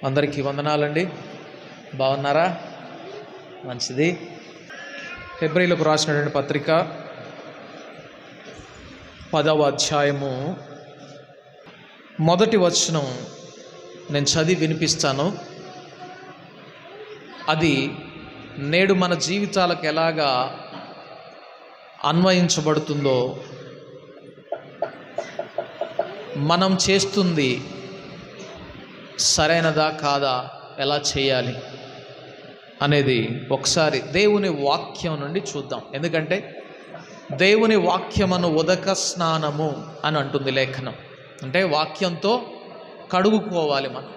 అందరికీ వందనాలండి. బాగున్నారా? మంచిది. హెబ్రీలకు రాసినటువంటి పత్రిక 10వ అధ్యాయము మొదటి వచనం నేను చదివి వినిపిస్తాను. అది నేడు మన జీవితాలకు ఎలాగా అన్వయించబడుతుందో, మనం చేస్తుంది సరైనదా కాదా, ఎలా చేయాలి అనేది ఒకసారి దేవుని వాక్యం నుండి చూద్దాం. ఎందుకంటే దేవుని వాక్యమును ఉదక స్నానము అని అంటుంది లేఖనం. అంటే వాక్యంతో కడుగుకోవాలి. మనం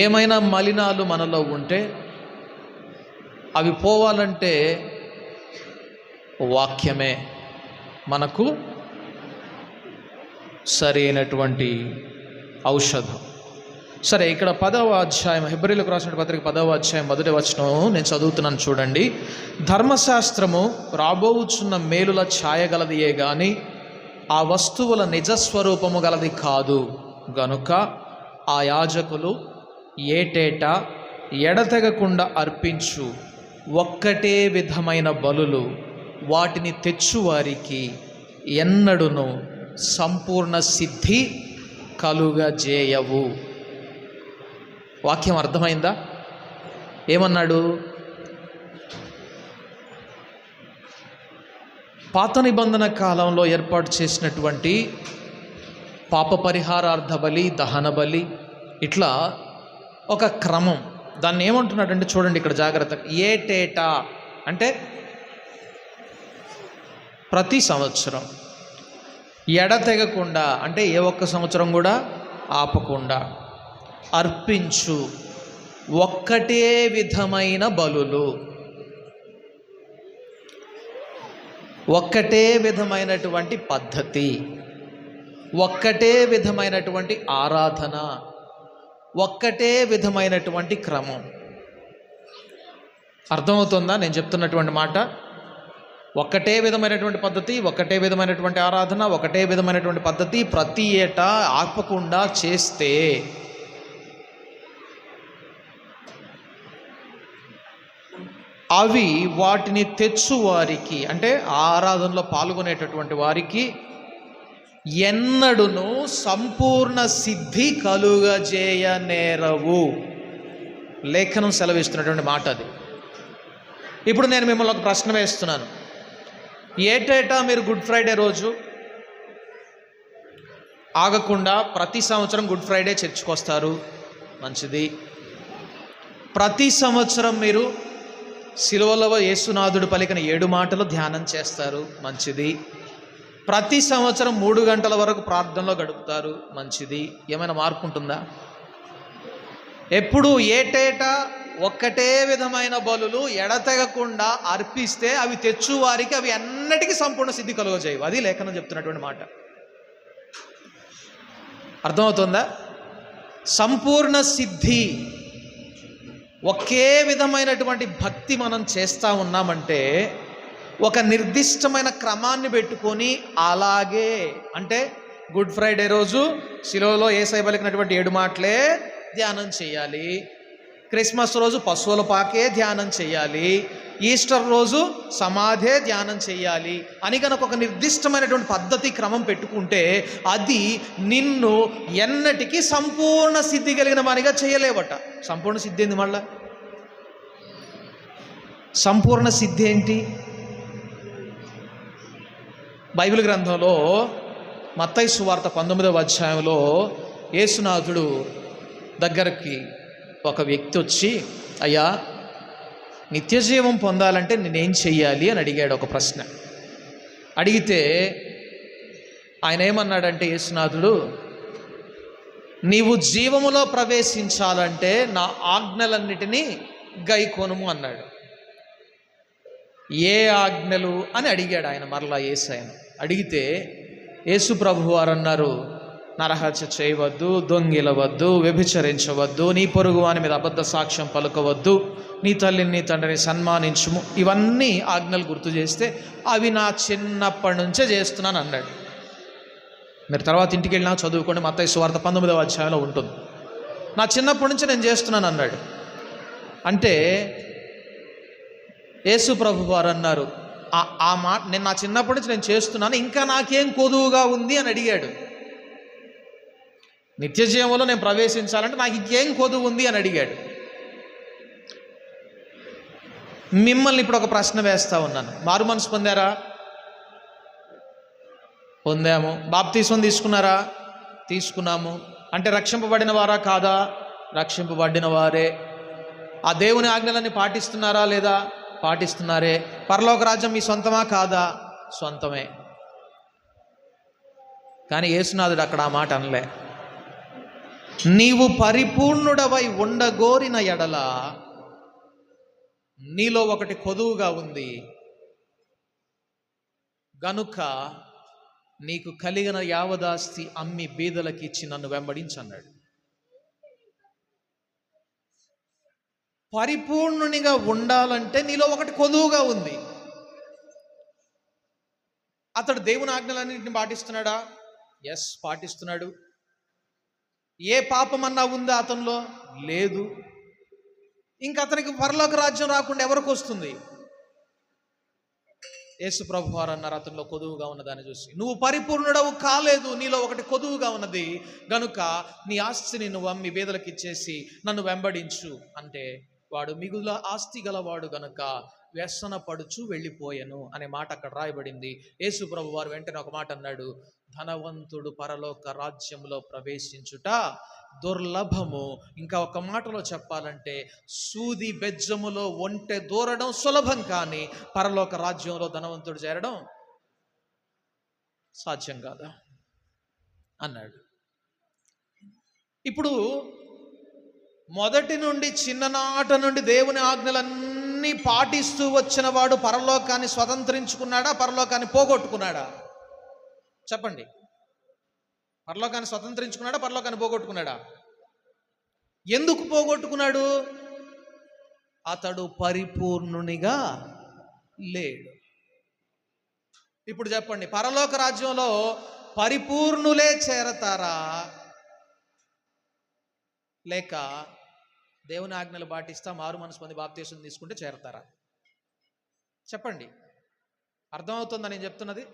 ఏమైనా మలినాలు మనలో ఉంటే అవి పోవాలంటే వాక్యమే మనకు సరైనటువంటి ఔషధం. సరే, ఇక్కడ 10వ అధ్యాయం హెబ్రీలకు రాసిన పత్రిక 10వ అధ్యాయం మొదటి వచనం నేను చదువుతున్నాను, చూడండి. ధర్మశాస్త్రము రాబోవుచున్న మేలుల ఛాయ గలదియే గాని ఆ వస్తువుల నిజస్వరూపము గలది కాదు గనుక ఆ యాజకులు ఏటేటా ఎడతెగకుండా అర్పించు ఒక్కటే విధమైన బలులు వాటిని తెచ్చువారికి ఎన్నడును సంపూర్ణ సిద్ధి కలుగజేయవు. వాక్యం అర్థమైందా? ఏమన్నాడు? పాత నిబంధన కాలంలో ఏర్పాటు చేసినటువంటి పాప పరిహారార్థ బలి, దహన బలి, ఇట్లా ఒక క్రమం. దాన్ని ఏమంటున్నాడంటే చూడండి ఇక్కడ జాగ్రత్త. ఏటేటా అంటే ప్రతి సంవత్సరం, ఎడతెగకుండా అంటే ఏ ఒక్క సంవత్సరం కూడా ఆపకుండా అర్పించు ఒక్కటే విధమైన బలులు, ఒక్కటే విధమైనటువంటి పద్ధతి, ఒక్కటే విధమైనటువంటి ఆరాధన, ఒక్కటే విధమైనటువంటి క్రమం. అర్థమవుతుందా నేను చెప్తున్నటువంటి మాట? ఒక్కటే విధమైనటువంటి పద్ధతి, ఒకటే విధమైనటువంటి ఆరాధన, ఒకటే విధమైనటువంటి పద్ధతి ప్రతి ఏటా ఆపకుండా చేస్తే అవి వాటిని తెచ్చువారికి అంటే ఆరాధనలో పాల్గొనేటటువంటి వారికి ఎన్నడును సంపూర్ణ సిద్ధి కలుగజేయనేరవు. లేఖనం సెలవిస్తున్నటువంటి మాట అది. ఇప్పుడు నేను మిమ్మల్ని ఒక ప్రశ్న వేస్తున్నాను. ఏటేటా మీరు గుడ్ ఫ్రైడే రోజు ఆగకుండా ప్రతి సంవత్సరం గుడ్ ఫ్రైడే చర్చికి వస్తారు, మంచిది. ప్రతి సంవత్సరం మీరు సిలువలో యేసునాథుడు పలికిన 7 మాటలు ధ్యానం చేస్తారు, మంచిది. ప్రతి సంవత్సరం 3 గంటల వరకు ప్రార్థనలో గడుపుతారు, మంచిది. ఏమైనా మార్పు ఉంటుందా? ఎప్పుడు ఏటేటా ఒక్కటే విధమైన బలులు ఎడతెగకుండా అర్పిస్తే అవి తెచ్చువారికి అవి అన్నిటికీ సంపూర్ణ సిద్ధి కలుగజేయవు. అది లేఖనం చెప్తున్నటువంటి మాట. అర్థమవుతుందా? సంపూర్ణ సిద్ధి. ఒకే విధమైనటువంటి భక్తి మనం చేస్తూ ఉన్నామంటే ఒక నిర్దిష్టమైన క్రమాన్ని పెట్టుకొని అలాగే, అంటే గుడ్ ఫ్రైడే రోజు శిలువలో యేసయ్య పలికినటువంటి 7 మాటలే ధ్యానం చేయాలి, క్రిస్మస్ రోజు పశువుల పాకే ధ్యానం చేయాలి, ఈస్టర్ రోజు సమాధే ధ్యానం చేయాలి అని కనుక ఒక నిర్దిష్టమైనటువంటి పద్ధతి క్రమం పెట్టుకుంటే అది నిన్ను ఎన్నటికీ సంపూర్ణ సిద్ధి కలిగిన వానిగా చేయలేవట. సంపూర్ణ సిద్ధి ఏంది? మళ్ళా సంపూర్ణ సిద్ధి ఏంటి? బైబిల్ గ్రంథంలో మత్తయి సువార్త 19వ అధ్యాయంలో యేసునాథుడు దగ్గరికి ఒక వ్యక్తి వచ్చి, అయ్యా నిత్యజీవం పొందాలంటే నేనేం చెయ్యాలి అని అడిగాడు. ఒక ప్రశ్న అడిగితే ఆయన ఏమన్నాడంటే, యేసునాథుడు, నీవు జీవములో ప్రవేశించాలంటే నా ఆజ్ఞలన్నిటినీ గైకొనుము అన్నాడు. ఏ ఆజ్ఞలు అని అడిగాడు ఆయన మరలా యేసయ్యను. అడిగితే యేసు ప్రభువు వారు అన్నారు, నరహత్య చేయవద్దు, దొంగిలవద్దు, వ్యభిచరించవద్దు, నీ పొరుగు వాని మీద అబద్ధ సాక్ష్యం పలుకవద్దు, నీ తల్లిని నీ తండ్రిని సన్మానించుము. ఇవన్నీ ఆజ్ఞలు గుర్తు చేస్తే అవి నా చిన్నప్పటి నుంచే చేస్తున్నాను అన్నాడు. మీరు తర్వాత ఇంటికి వెళ్ళినా చదువుకోండి, మత్తయి సువార్త 19వ అధ్యాయంలో ఉంటుంది. నా చిన్నప్పటి నుంచి నేను చేస్తున్నాను అన్నాడు. అంటే యేసు ప్రభు వారు అన్నారు, ఆ మాట నేను నా చిన్నప్పటి నుంచి నేను చేస్తున్నాను, ఇంకా నాకేం కొదువుగా ఉంది అని అడిగాడు. నిత్య జీవంలో నేను ప్రవేశించాలంటే నాకు ఇంకేం కొదువు ఉంది అని అడిగాడు. మిమ్మల్ని ఇప్పుడు ఒక ప్రశ్న వేస్తా ఉన్నాను. మారు మనసు పొందారా? పొందాము. బాప్తీసం తీసుకున్నారా? తీసుకున్నాము. అంటే రక్షింపబడిన వారా కాదా? రక్షింపబడిన వారే. ఆ దేవుని ఆజ్ఞలన్నీ పాటిస్తున్నారా లేదా? పాటిస్తున్నారే. పరలోక రాజ్యం మీ సొంతమా కాదా? సొంతమే. కానీ యేసునాథుడు అక్కడ ఆ మాట అనలే. నీవు పరిపూర్ణుడవై ఉండగోరిన ఎడల నీలో ఒకటి కొదువుగా ఉంది గనుక నీకు కలిగిన యావదాస్తి అమ్మి బీదలకి ఇచ్చి నన్ను వెంబడించన్నాడు. పరిపూర్ణునిగా ఉండాలంటే నీలో ఒకటి కొదువుగా ఉంది. అతడు దేవుని ఆజ్ఞలన్నింటిని పాటిస్తున్నాడా? ఎస్, పాటిస్తున్నాడు. ఏ పాపమన్నా ఉందా అతనిలో? లేదు. ఇంకా అతనికి పరలోక రాజ్యం రాకుండా ఎవరికి వస్తుంది? యేసు ప్రభు వారు అన్నారు అతనిలో కొదువుగా ఉన్నదాన్ని చూసి, నువ్వు పరిపూర్ణుడవు కాలేదు, నీలో ఒకటి కొదువుగా ఉన్నది గనుక నీ ఆస్తిని నువ్వు అమ్మి బీదలకు ఇచ్చేసి నన్ను వెంబడించు అంటే వాడు మిగుల ఆస్తి గలవాడు గనుక వ్యసన పడుచు వెళ్ళిపోయాను అనే మాట అక్కడ రాయబడింది. యేసు ప్రభు వారు వెంటనే ఒక మాట అన్నాడు, ధనవంతుడు పరలోక రాజ్యంలో ప్రవేశించుట దుర్లభము. ఇంకా ఒక మాటలో చెప్పాలంటే సూది బెజ్జములో ఒంటె దూరడం సులభం, కానీ పరలోక రాజ్యంలో ధనవంతుడు చేరడం సాధ్యం కాదా అన్నాడు. ఇప్పుడు మొదటి నుండి చిన్ననాట నుండి దేవుని ఆజ్ఞలన్నీ పాటిస్తూ వచ్చిన వాడు పరలోకాన్ని స్వతంత్రించుకున్నాడా? పరలోకాన్ని పోగొట్టుకున్నాడా? చెప్పండి. పరలోకాన్ని స్వతంత్రించుకున్నాడా? పరలోకాన్ని పోగొట్టుకున్నాడా? ఎందుకు పోగొట్టుకున్నాడు? అతడు పరిపూర్ణునిగా లేడు. ఇప్పుడు చెప్పండి, పరలోక రాజ్యంలో పరిపూర్ణులే చేరతారా లేక దేవుని ఆజ్ఞలు పాటిస్తా మారు మనసు పొంది బాప్తీసం తీసుకుంటే చేరతారా? చెప్పండి. అర్థమవుతుందా నేను చెప్తున్నది?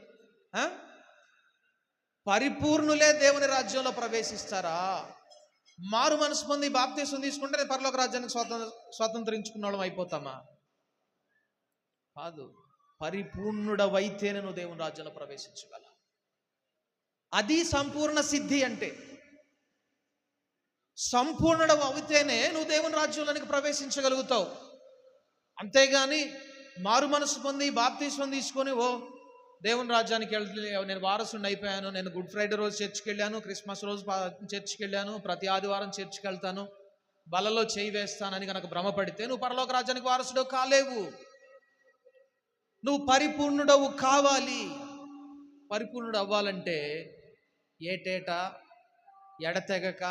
పరిపూర్ణులే దేవుని రాజ్యంలో ప్రవేశిస్తారా? మారు మనసు పొంది బాప్తీసం తీసుకుంటే నేను పరలోక రాజ్యానికి స్వతంత్రించుకున్న వాళ్ళం అయిపోతామా? కాదు. పరిపూర్ణుడవైతేనే నువ్వు దేవుని రాజ్యంలో ప్రవేశించగల. అది సంపూర్ణ సిద్ధి అంటే. సంపూర్ణుడు అవుతేనే నువ్వు దేవుని రాజ్యంలోనికి ప్రవేశించగలుగుతావు. అంతేగాని మారు మనసు పొంది బాప్తీసం తీసుకొని దేవుని రాజ్యానికి వెళ్తే నేను వారసుని అయిపోయాను, నేను గుడ్ ఫ్రైడే రోజు చర్చికి వెళ్ళాను, క్రిస్మస్ రోజు చర్చికి వెళ్ళాను, ప్రతి ఆదివారం చర్చికి వెళ్తాను, బలలో చేయి వేస్తానని కనుక భ్రమపడితే నువ్వు పరలోక రాజ్యానికి వారసుడు కాలేవు. నువ్వు పరిపూర్ణుడవు కావాలి. పరిపూర్ణుడు అవ్వాలంటే ఏటేటా ఎడతెగక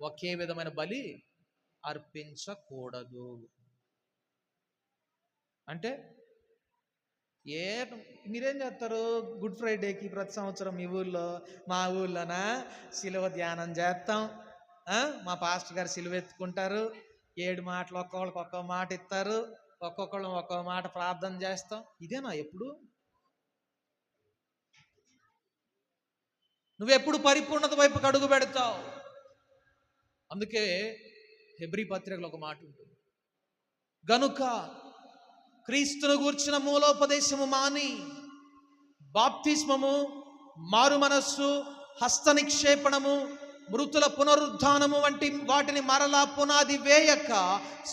ఒకే విధమైన బలి అర్పించకూడదు. అంటే మీరేం చేస్తారు? గుడ్ ఫ్రైడేకి ప్రతి సంవత్సరం మీ ఊళ్ళో, మా ఊళ్ళోనా సిలువ ధ్యానం చేస్తాం, మా పాస్టర్ గారు సిలువ ఎత్తుకుంటారు, 7 మాటలు ఒక్కొక్కళ్ళకి ఒక్కో మాట ఇస్తారు, ఒక్కొక్కళ్ళు ఒక్కో మాట ప్రార్థన చేస్తాం. ఇదేనా ఎప్పుడు? నువ్వెప్పుడు పరిపూర్ణత వైపుకి అడుగు పెడతావు? అందుకే హెబ్రీ పత్రికలో ఒక మాట ఉంటుంది, గనుక క్రీస్తును గూర్చిన మూలోపదేశము మాని బాప్తిస్మము, మారు మనస్సు, హస్త నిక్షేపణము, మృతుల పునరుద్ధానము వంటి వాటిని మరలా పునాది వేయక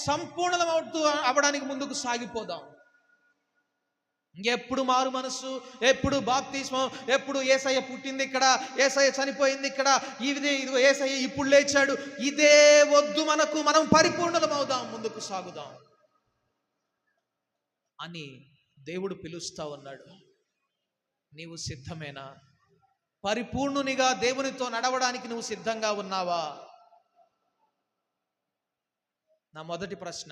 సంపూర్ణమవుతూ అవ్వడానికి ముందుకు సాగిపోదాం. ఎప్పుడు మారు మనస్సు, ఎప్పుడు బాప్తిస్మం, ఎప్పుడు యేసయ్య పుట్టింది ఇక్కడ, యేసయ్య చనిపోయింది ఇక్కడ, ఇదిగో యేసయ్య ఇప్పుడు లేచాడు, ఇదే వద్దు మనకు. మనం పరిపూర్ణమవుదాం, ముందుకు సాగుదాం అని దేవుడు పిలుస్తా ఉన్నాడు. నీవు సిద్ధమేనా? పరిపూర్ణునిగా దేవునితో నడవడానికి నువ్వు సిద్ధంగా ఉన్నావా? నా మొదటి ప్రశ్న.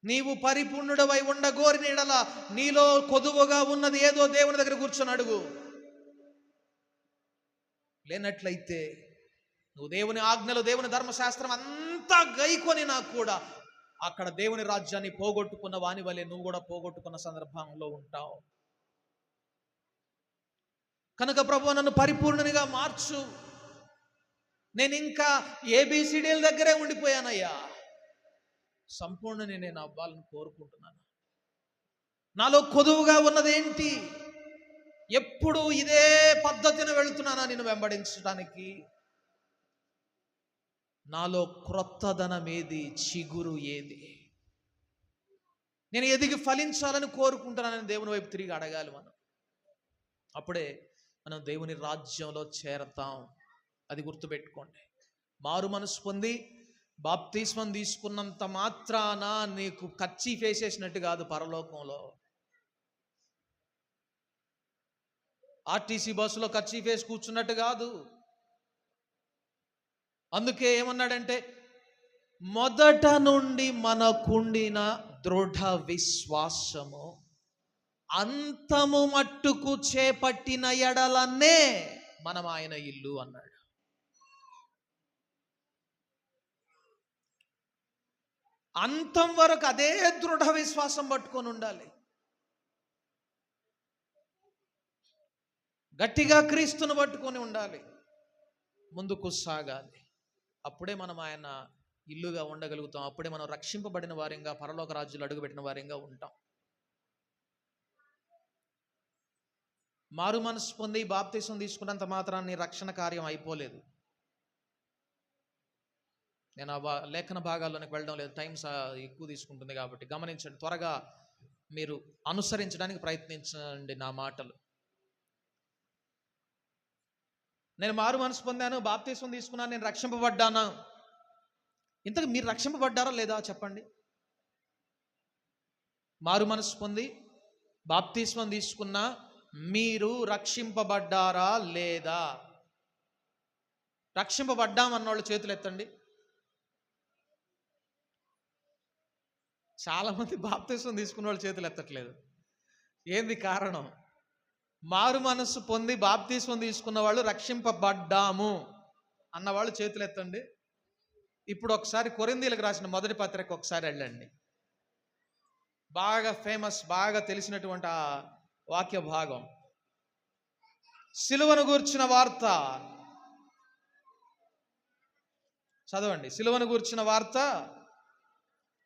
నీవు పరిపూర్ణుడవై ఉండగోరిన యెడల నీలో కొదువుగా ఉన్నది ఏదో దేవుని దగ్గర కూర్చొని అడుగు. లేనట్లయితే నువ్వు దేవుని ఆజ్ఞలు, దేవుని ధర్మశాస్త్రం అంతా గైకొనినా కూడా అక్కడ దేవుని రాజ్యాన్ని పోగొట్టుకున్న వాని వలె నువ్వు కూడా పోగొట్టుకున్న సందర్భంలో ఉంటావు. కనుక ప్రభువా నన్ను పరిపూర్ణునిగా మార్చు. నేను ఇంకా ఏబిసిడీల దగ్గరే ఉండిపోయానయ్యా. సంపూర్ణని నేను అవ్వాలని కోరుకుంటున్నాను. నాలో కొదువుగా ఉన్నదేంటి? ఎప్పుడు ఇదే పద్ధతిని వెళుతున్నానా నేను వెంబడించడానికి? నాలో క్రొత్తదనం ఏది? చిగురు ఏది? నేను ఎదిగి ఫలించాలని కోరుకుంటున్నానని దేవుని వైపు తిరిగి అడగాలి మనం. అప్పుడే మనం దేవుని రాజ్యంలో చేరతాం. అది గుర్తుపెట్టుకోండి. మారు మనసు పొంది బాప్తిస్మం తీసుకున్నంత మాత్రాన నీకు కర్చీఫ్ వేసేసినట్టు కాదు పరలోకంలో. ఆర్టీసీ బస్సులో కర్చీఫ్ వేసి కూర్చున్నట్టు కాదు. అందుకే ఏమన్నాడంటే, మొదట నుండి మనకుండిన దృఢ విశ్వాసము అంతము మట్టుకు చేపట్టిన ఎడలనే మనం ఆయన ఇల్లు అన్నాడు. అంతం వరకు అదే దృఢ విశ్వాసం పట్టుకొని ఉండాలి. గట్టిగా క్రీస్తును పట్టుకొని ఉండాలి. ముందుకు సాగాలి. అప్పుడే మనం ఆయన ఇల్లుగా ఉండగలుగుతాం. అప్పుడే మనం రక్షింపబడిన వారంగా, పరలోక రాజ్యంలో అడుగుపెట్టిన వారంగా ఉంటాం. మారు మనసు పొంది బాప్తిసం తీసుకున్నంత మాత్రాన్ని రక్షణ కార్యం అయిపోలేదు. నేను ఆ లేఖన భాగాల్లోనికి వెళ్ళడం లేదు, టైం ఎక్కువ తీసుకుంటుంది కాబట్టి గమనించండి. త్వరగా మీరు అనుసరించడానికి ప్రయత్నించండి నా మాటలు. నేను మారు మనసు పొందాను, బాప్తిసం తీసుకున్నాను, నేను రక్షింపబడ్డాను. ఇంతకు మీరు రక్షింపబడ్డారా లేదా చెప్పండి? మారు మనసు పొంది బాప్తిస్మం తీసుకున్నా మీరు రక్షింపబడ్డారా లేదా? రక్షింపబడ్డామన్నోళ్ళు చేతులు ఎత్తండి. చాలామంది బాప్తిస్మం తీసుకున్న వాళ్ళు చేతులు ఎత్తట్లేదు. ఏంది కారణం? మారు మనస్సు పొంది బాప్తిస్మం తీసుకున్న వాళ్ళు రక్షింపబడ్డాము అన్నవాళ్ళు చేతులు ఎత్తండి. ఇప్పుడు ఒకసారి కొరింథీయులకు రాసిన మొదటి పత్రిక ఒకసారి వెళ్ళండి. బాగా ఫేమస్, బాగా తెలిసినటువంటి ఆ వాక్య భాగం. సిలువను గూర్చిన వార్త చదవండి. సిలువను గూర్చిన వార్త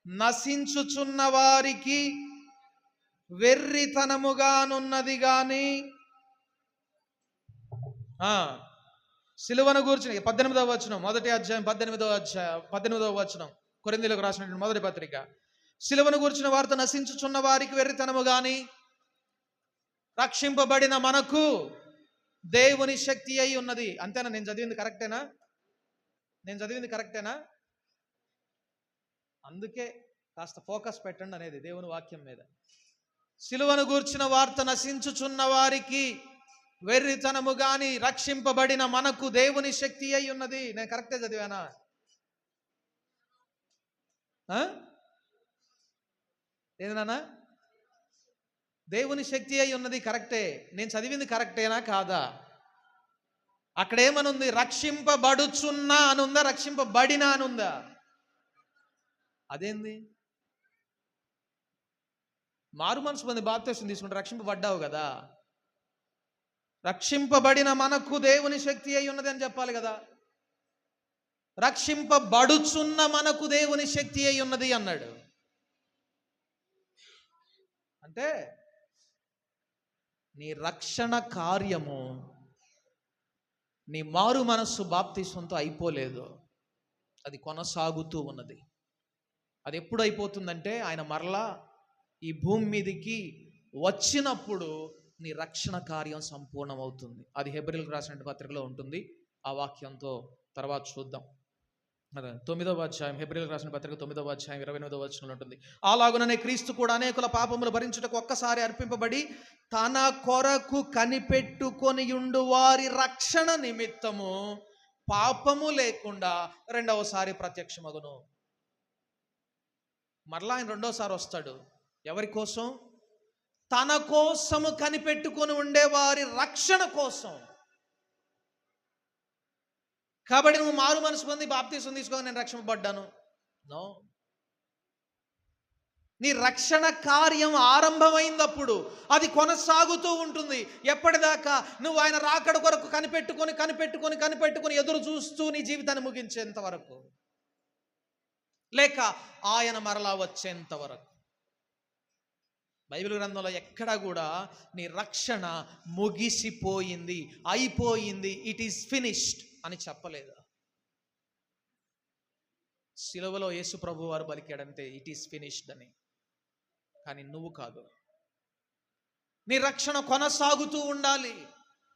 నశించుచున్న వారికి వెర్రితనముగానున్నది గాని, సిలువను గూర్చిన 18వ వచనం, మొదటి అధ్యాయం 18వ వచనం, కొరింథీయులకు రాసినటువంటి మొదటి పత్రిక. సిలువను గూర్చిన వార్త నశించుచున్న వారికి వెర్రితనము గాని, రక్షింపబడిన మనకు దేవుని శక్తి అయి ఉన్నది. అంతేనా? నేను చదివింది కరెక్టేనా? అందుకే కాస్త ఫోకస్ పెట్టండి అనేది దేవుని వాక్యం మీద. సిలువను గూర్చిన వార్త నశించుచున్న వారికి వెర్రితనము గాని, రక్షింపబడిన మనకు దేవుని శక్తి అయి ఉన్నది. నేను కరెక్టే చదివానా? ఏదన్నా దేవుని శక్తి అయి ఉన్నది కరెక్టే. నేను చదివింది కరెక్టేనా కాదా? అక్కడేమనుంది? రక్షింపబడుచున్నా అనుందా, రక్షింపబడినా అనుందా? అదేంది? మారు మనసు పొంది బాప్తిసం తీసుకుంటే రక్షింపబడ్డావు కదా. రక్షింపబడిన మనకు దేవుని శక్తి అయి ఉన్నది అని చెప్పాలి కదా. రక్షింపబడుచున్న మనకు దేవుని శక్తి అయి ఉన్నది అన్నాడు. అంటే నీ రక్షణ కార్యము నీ మారు మనస్సు బాప్తిసంతో అయిపోలేదు, అది కొనసాగుతూ ఉన్నది. అది ఎప్పుడు అయిపోతుందంటే ఆయన మరలా ఈ భూమి మీదకి వచ్చినప్పుడు నీ రక్షణ కార్యం సంపూర్ణమవుతుంది. అది హెబ్రీయులకు రాసిన పత్రికలో ఉంటుంది. ఆ వాక్యంతో తర్వాత చూద్దాం. 9వ అధ్యాయం, హెబ్రీయులకు రాసిన పత్రిక 9వ అధ్యాయం 28వ వచనంలో ఉంటుంది. అలాగుననే క్రీస్తు కూడా అనేకుల పాపములు భరించుటకు ఒక్కసారి అర్పింపబడి తన కొరకు కనిపెట్టుకొని ఉండు వారి రక్షణ నిమిత్తము పాపము లేకుండా రెండవసారి ప్రత్యక్షమగును. మరలా ఆయన రెండోసారి వస్తాడు. ఎవరి కోసం? తన కోసము కనిపెట్టుకొని ఉండే వారి రక్షణ కోసం. కాబట్టి నువ్వు మారు మనసు పొంది బాప్తీసం తీసుకోగా నేను రక్షింపబడ్డాను. నో. నీ రక్షణ కార్యం ఆరంభమైనప్పుడు అది కొనసాగుతూ ఉంటుంది. ఎప్పటిదాకా? నువ్వు ఆయన రాకడ కొరకు కనిపెట్టుకొని ఎదురు చూస్తూ నీ జీవితాన్ని ముగించేంత వరకు, లేక ఆయన మరలా వచ్చేంత వరకు. బైబిల్ గ్రంథంలో ఎక్కడా కూడా నీ రక్షణ ముగిసిపోయింది, అయిపోయింది, ఇట్ ఈస్ ఫినిష్డ్ అని చెప్పలేదు. సిలువలో యేసు ప్రభు వారు పలికాడంతే, ఇట్ ఈస్ ఫినిష్డ్ అని. కానీ నువ్వు కాదు. నీ రక్షణ కొనసాగుతూ ఉండాలి.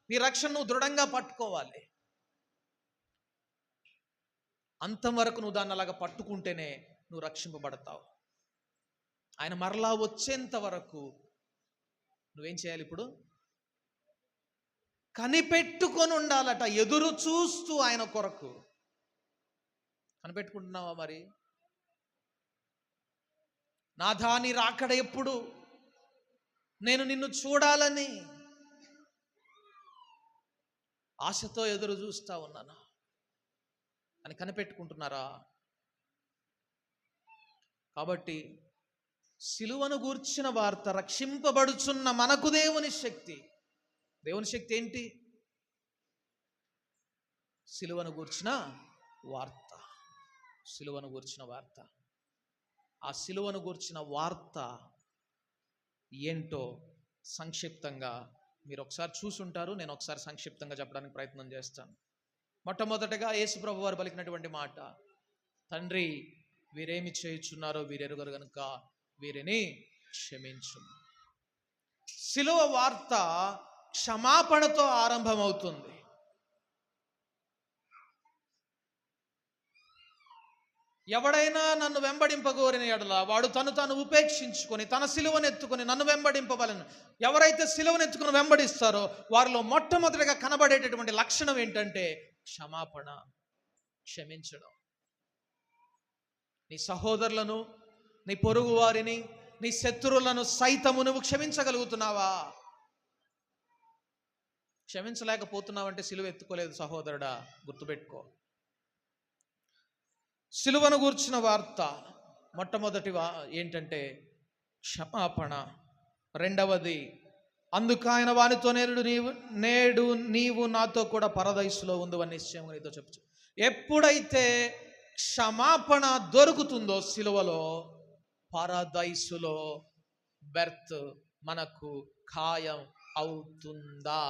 నీ రక్షణ నువ్వు దృఢంగా పట్టుకోవాలి. అంతవరకు నువ్వు దాన్ని అలాగా పట్టుకుంటేనే నువ్వు రక్షింపబడతావు. ఆయన మరలా వచ్చేంత వరకు నువ్వేం చేయాలి? ఇప్పుడు కనిపెట్టుకొని ఉండాలట, ఎదురు చూస్తూ ఆయన కొరకు. కనిపెట్టుకుంటున్నావా మరి? నాథా నీ రాకడ ఎప్పుడు? నేను నిన్ను చూడాలని ఆశతో ఎదురు చూస్తా ఉన్నాను అని కనిపెట్టుకుంటున్నారా? కాబట్టి సిలువను గూర్చిన వార్త రక్షింపబడుచున్న మనకు దేవుని శక్తి. దేవుని శక్తి ఏంటి? సిలువను గూర్చిన వార్త. సిలువను గూర్చిన వార్త. ఆ సిలువను గూర్చిన వార్త ఏంటో సంక్షిప్తంగా మీరు ఒకసారి చూసుంటారు. నేను ఒకసారి సంక్షిప్తంగా చెప్పడానికి ప్రయత్నం చేస్తాను. మొట్టమొదటగా యేసు ప్రభు వారు పలికినటువంటి మాట, తండ్రి వీరేమి చేయుచున్నారో వీరెరుగరు గనుక వీరిని క్షమించు. సిలువ వార్త క్షమాపణతో ఆరంభమవుతుంది. ఎవడైనా నన్ను వెంబడింపగోరిన ఎడల వాడు తను ఉపేక్షించుకొని తన సిలువను ఎత్తుకొని నన్ను వెంబడింపవలను. ఎవరైతే సిలువను ఎత్తుకుని వెంబడిస్తారో వారిలో మొట్టమొదటిగా కనబడేటటువంటి లక్షణం ఏంటంటే క్షమాపణ, క్షమించడం. నీ సహోదరులను, నీ పొరుగు వారిని, నీ శత్రువులను సైతము నువ్వు క్షమించగలుగుతున్నావా? క్షమించలేకపోతున్నావంటే సిలువ ఎత్తుకోలేదు సహోదరుడా, గుర్తుపెట్టుకో. సిలువను గూర్చిన వార్త మొట్టమొదటి ఏంటంటే క్షమాపణ. రెండవది, అందుకాయన వానితో నేడు నీవు నాతో కూడా పరదైసులో ఉందని నిశ్చయం నీతో చెప్పు. ఎప్పుడైతే క్షమాపణ దొరుకుతుందో సిలువలో, పరదైసులో బెర్త్ మనకు ఖాయం అవుతుందా?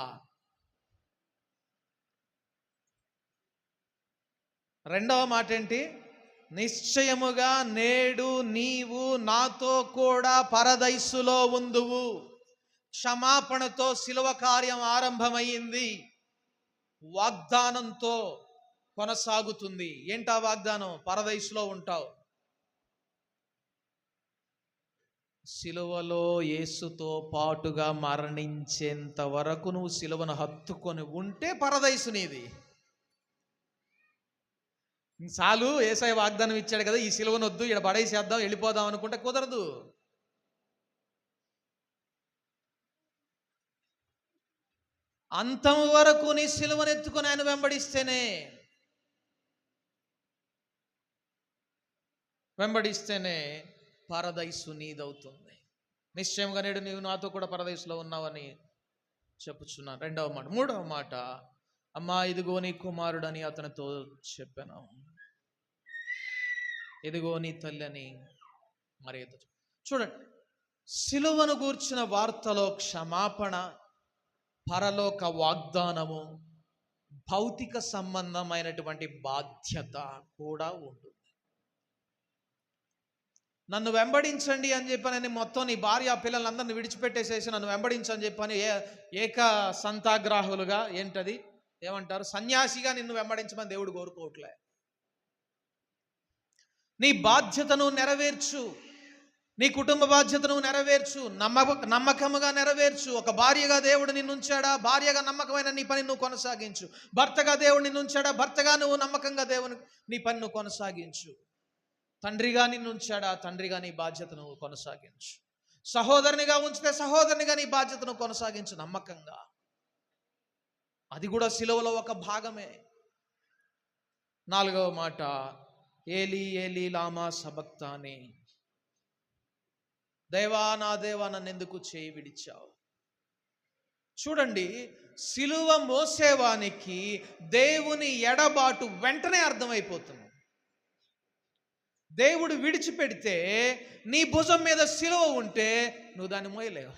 రెండవ మాట ఏంటి? నిశ్చయముగా నేడు నీవు నాతో కూడా పరదైసులో ఉందువు. క్షమాపణతో సిలువ కార్యం ఆరంభమైంది, వాగ్దానంతో కొనసాగుతుంది. ఏంటా వాగ్దానం? పరదైసులో ఉంటావు. సిలువలో యేసుతో పాటుగా మరణించేంత వరకు నువ్వు సిలువను హత్తుకొని ఉంటే పరదైసు నీది. చాలు, యేసయ్య వాగ్దానం ఇచ్చాడు కదా, ఈ సిలువను వద్దు, ఇక్కడ పడేసేద్దాం, వెళ్ళిపోదాం అనుకుంటే కుదరదు. అంతం వరకు నీ సిలువను ఎత్తుకొని ఆయన వెంబడిస్తేనే పరదైసు నీదవుతుంది. నిశ్చయంగా నేడు నీవు నాతో కూడా పరదైసులో ఉన్నావని చెప్పుచున్నాను. రెండవ మాట. మూడవ మాట, అమ్మా ఇదిగో నీ కుమారుడని అతనితో చెప్పాను, ఇదిగో నీ తల్లి అని మరి. చూడండి, సిలువను గూర్చిన వార్తలో క్షమాపణ, పరలోక వాగ్దానము, భౌతిక సంబంధమైనటువంటి బాధ్యత కూడా ఉంటుంది. నన్ను వెంబడించండి అని చెప్పని మొత్తం నీ భార్య పిల్లలందరినీ విడిచిపెట్టేసేసి నన్ను వెంబడించని చెప్పని ఏక సంతాగ్రాహులుగా, ఏంటది ఏమంటారు, సన్యాసిగా నిన్ను వెంబడించమని దేవుడు కోరుకోవట్లే. నీ బాధ్యతను నెరవేర్చు, నీ కుటుంబ బాధ్యతను నెరవేర్చు, నమ్మకముగా నెరవేర్చు. ఒక భార్యగా దేవుడు నిన్ను ఉంచాడా, భార్యగా నమ్మకమైన నీ పని నువ్వు కొనసాగించు. భర్తగా దేవుడు నిన్ను ఉంచాడా, భర్తగా నువ్వు నమ్మకంగా దేవుని నీ పని నువ్వు కొనసాగించు. తండ్రిగా నిన్ను ఉంచాడా, తండ్రిగా నీ బాధ్యతను కొనసాగించు. సహోదరునిగా ఉంచితే సహోదరునిగా నీ బాధ్యతను కొనసాగించు నమ్మకంగా. అది కూడా సిలువలో ఒక భాగమే. 4వ మాట, ఏలీ ఏలీ లామా సబక్తాని, దేవా నా దేవా నన్ను ఎందుకు చేయి విడిచావు. చూడండి, సిలువ మోసేవానికి దేవుని ఎడబాటు వెంటనే అర్థమైపోతుంది. దేవుడు విడిచిపెడితే నీ భుజం మీద సిలువ ఉంటే నువ్వు దాన్ని మోయలేవు.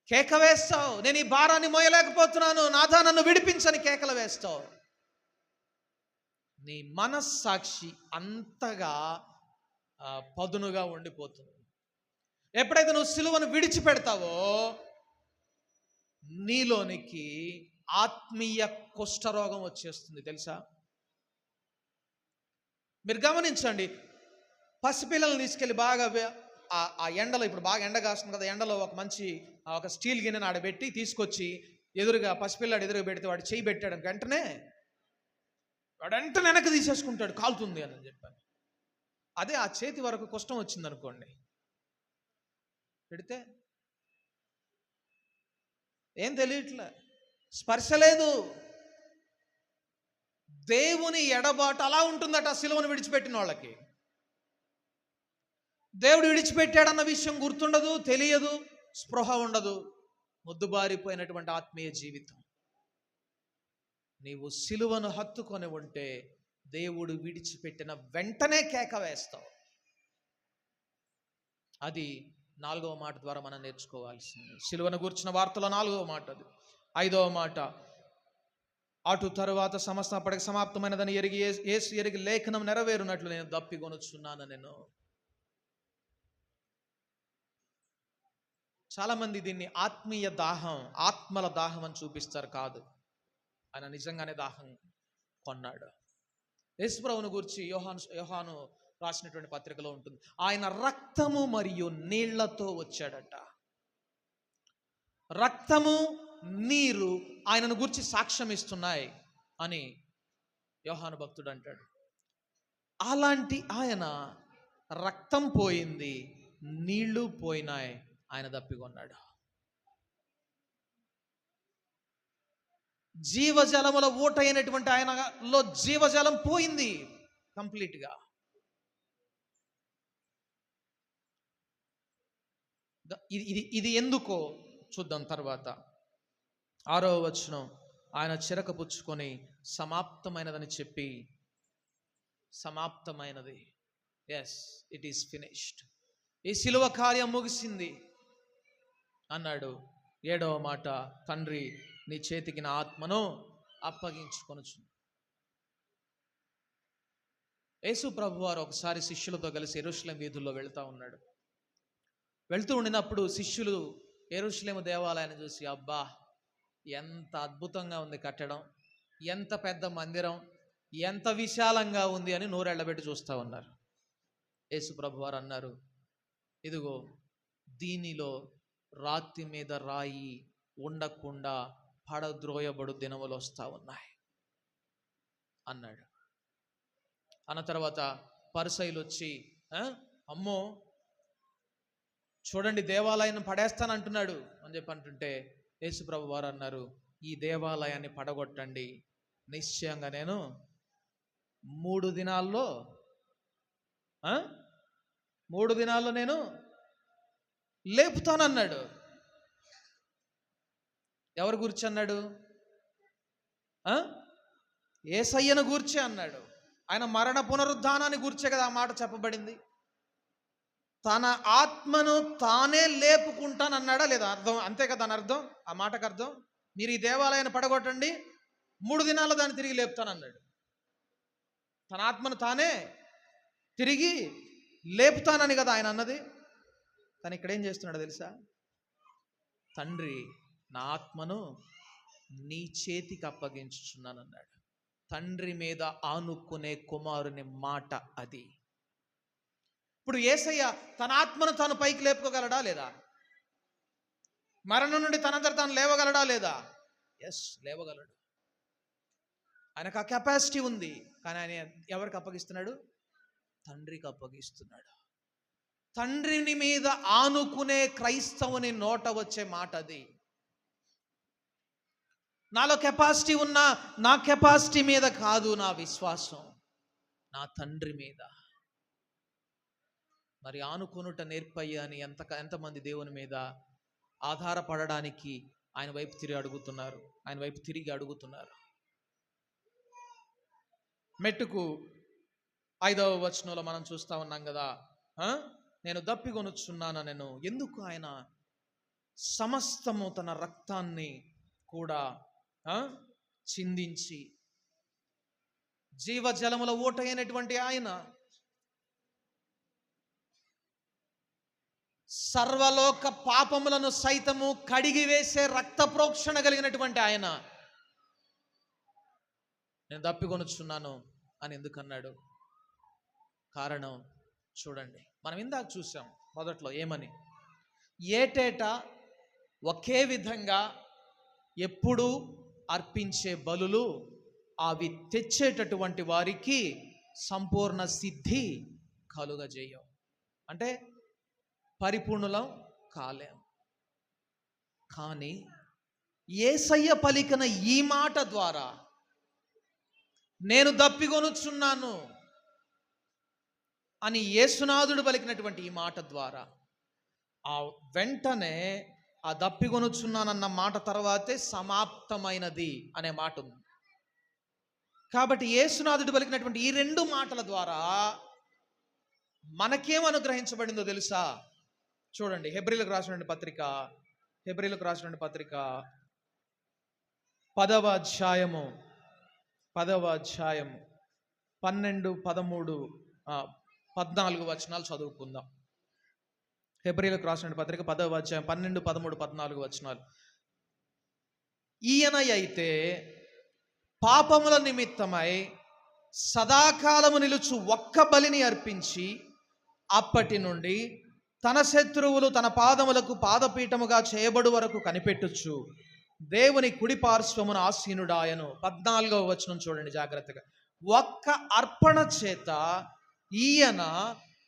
కేక వేస్తావు, నేను ఈ భారాన్ని మోయలేకపోతున్నాను, నాథా నన్ను విడిపించని కేకలు వేస్తావు. నీ మనస్సాక్షి అంతగా పదునుగా ఉండిపోతుంది. ఎప్పుడైతే నువ్వు సిలువను విడిచిపెడతావో నీలోనికి ఆత్మీయ కుష్ఠరోగం వచ్చేస్తుంది. తెలుసా? మీరు గమనించండి, పసిపిల్లల్ని తీసుకెళ్ళి బాగా ఆ ఎండలో, ఇప్పుడు బాగా ఎండ కాస్తుంది కదా, ఎండలో ఒక స్టీల్ గిన్నెను ఆడబెట్టి తీసుకొచ్చి ఎదురుగా పసిపిల్లాడు ఎదురుగా పెడితే వాడు చేయి పెట్టాడు వెంటనే వెనక్కి తీసేసుకుంటాడు, కాలుతుంది అని చెప్పాను. అదే ఆ చేతి వరకు కష్టం వచ్చింది అనుకోండి, పెడితే ఏం తెలియట్లే, స్పర్శ లేదు. దేవుని ఎడబాటు అలా ఉంటుందట సిలువను విడిచిపెట్టిన వాళ్ళకి. దేవుడు విడిచిపెట్టాడన్న విషయం గుర్తుండదు, తెలియదు, స్పృహ ఉండదు. మొద్దుబారిపోయినటువంటి ఆత్మీయ జీవితం. నీవు సిలువను హత్తుకొని ఉంటే దేవుడు విడిచిపెట్టిన వెంటనే కేక వేస్తావు. అది 4వ మాట ద్వారా మనం నేర్చుకోవాల్సింది. సిలువను గూర్చిన వార్తలో 4వ మాట అది. 5వ మాట, అటు తరువాత సమస్త అప్పటికి సమాప్తమైనదని యేసు ఎరిగి లేఖనం నెరవేరునట్లు నేను దప్పికొనుచున్నాను. నేను చాలామంది దీన్ని ఆత్మీయ దాహం, ఆత్మల దాహం అని చూపిస్తారు. కాదు, ఆయన నిజంగానే దాహం కొన్నాడు. యేసుప్రభువును గురించి యోహాను రాసినటువంటి పత్రికలో ఉంటుంది, ఆయన రక్తము మరియు నీళ్లతో వచ్చాడట. రక్తము నీరు ఆయనను గురించి సాక్ష్యం ఇస్తున్నాయి అని యోహాను భక్తుడు అంటాడు. అలాంటి ఆయన రక్తం పోయింది, నీళ్లు పోయినాయి, ఆయన దప్పికొన్నాడు. జీవజలముల ఊట అయినటువంటి ఆయనలో జీవజలం పోయింది కంప్లీట్గా. ఇది ఎందుకో చూద్దాం తర్వాత. 6వ వచనం, ఆయన చిరక పుచ్చుకొని సమాప్తమైనదని చెప్పి, సమాప్తమైనది, ఎస్ ఇట్ ఈస్ ఫినిష్డ్, ఈ సిలువ కార్యం ముగిసింది అన్నాడు. 7వ మాట, తండ్రి నీ చేతికి నా ఆత్మను అప్పగించుకొనుచు. యేసు ప్రభువారు ఒకసారి శిష్యులతో కలిసి యెరూషలేము వీధుల్లో వెళ్తూ ఉన్నాడు. వెళ్తూ ఉండినప్పుడు శిష్యులు యెరూషలేము దేవాలయాన్ని చూసి, అబ్బా ఎంత అద్భుతంగా ఉంది కట్టడం, ఎంత పెద్ద మందిరం, ఎంత విశాలంగా ఉంది అని నోరెళ్ళబెట్టి చూస్తూ ఉన్నారు. యేసు ప్రభువారు అన్నారు, ఇదిగో దీనిలో రాతి మీద రాయి ఉండకుండా పడద్రోయబడు దినములు వస్తూ ఉన్నాయి అన్నాడు. అన్న తర్వాత పరిసయ్యులు వచ్చి, అమ్మో చూడండి దేవాలయాన్ని పడేస్తానంటున్నాడు అని చెప్పి అంటుంటే యేసు ప్రభు వారు అన్నారు, ఈ దేవాలయాన్ని పడగొట్టండి, నిశ్చయంగా నేను 3 దినాల్లో నేను లేపుతానన్నాడు. ఎవరి గురించి అన్నాడు? యేసయ్యను గూర్చి అన్నాడు. ఆయన మరణ పునరుద్ధానాన్ని గూర్చే కదా ఆ మాట చెప్పబడింది. తన ఆత్మను తానే లేపుకుంటానన్నాడా లేదా? అర్థం అంతే కదా దాని అర్థం, ఆ మాటకు అర్థం. మీరు ఈ దేవాలయాన్ని పడగొట్టండి, 3 దినాల్లో దాన్ని తిరిగి లేపుతానన్నాడు. తన ఆత్మను తానే తిరిగి లేపుతానని కదా ఆయన అన్నది. కానీ ఇక్కడ ఏం చేస్తున్నాడో తెలుసా? తండ్రి నా ఆత్మను నీ చేతికి అప్పగించుచున్నానన్నాడు. తండ్రి మీద ఆనుకునే కుమారుని మాట అది. ఇప్పుడు యేసయ్య తన ఆత్మను తాను పైకి లేపుకోగలడా లేదా? మరణం నుండి తనంతట తాను లేవగలడా లేదా? ఎస్, లేవగలడు. ఆయనకు ఆ కెపాసిటీ ఉంది. కానీ ఆయన ఎవరికి అప్పగిస్తున్నాడు? తండ్రికి అప్పగిస్తున్నాడు. తండ్రిని మీద ఆనుకునే క్రైస్తవుని నోట వచ్చే మాట అది. నాలో కెపాసిటీ ఉన్నా నా కెపాసిటీ మీద కాదు నా విశ్వాసం, నా తండ్రి మీద. మరి ఆనుకొనుట నేర్పయ్య అని ఎంతమంది దేవుని మీద ఆధారపడడానికి ఆయన వైపు తిరిగి అడుగుతున్నారు. మెట్టుకు 5వ వచనంలో మనం చూస్తా ఉన్నాం కదా, నేను దప్పికొనుచున్నాను నేను. ఎందుకు ఆయన సమస్తము తన రక్తాన్ని కూడా చిందించి జీవజలముల ఊట అయినటువంటి ఆయన, సర్వలోక పాపములను సైతము కడిగి వేసే రక్త ప్రోక్షణ కలిగినటువంటి ఆయన, నేను దప్పికొనుచున్నాను అని ఎందుకన్నాడు? కారణం చూడండి, మనం ఇందాక చూసాం మొదట్లో ఏమని, ఏటేటా ఒకే విధంగా ఎప్పుడు అర్పించే బలులు అవి తెచ్చేటటువంటి వారికి సంపూర్ణ సిద్ధి కలుగజేయం. అంటే పరిపూర్ణులం కాలేం. కానీ యేసయ్య పలికిన ఈ మాట ద్వారా, నేను దప్పికొనుచున్నాను అని యేసునాథుడు పలికినటువంటి ఈ మాట ద్వారా, ఆ వెంటనే ఆ దప్పికొనుచున్నానన్న మాట తర్వాతే సమాప్తమైనది అనే మాట ఉంది. కాబట్టి యేసునాథుడు పలికినటువంటి ఈ 2 మాటల ద్వారా మనకేం అనుగ్రహించబడిందో తెలుసా? చూడండి, హెబ్రీలకు రాసిన పత్రిక 10వ అధ్యాయము 12, 13, 14 వచనాలు చదువుకుందాం. హెబ్రీలకు రాసిన పత్రిక 10వ అధ్యాయం 12, 13, 14 వచనాలు. ఈయన అయితే పాపముల నిమిత్తమై సదాకాలము నిలుచు ఒక్క బలిని అర్పించి అప్పటి నుండి తన శత్రువులు తన పాదములకు పాదపీఠముగా చేయబడు వరకు కనిపెట్టుచు దేవుని కుడి పార్శ్వమున ఆసీనుడాయను. 14వ వచనం చూడండి జాగ్రత్తగా. ఒక్క అర్పణ చేత ఈయన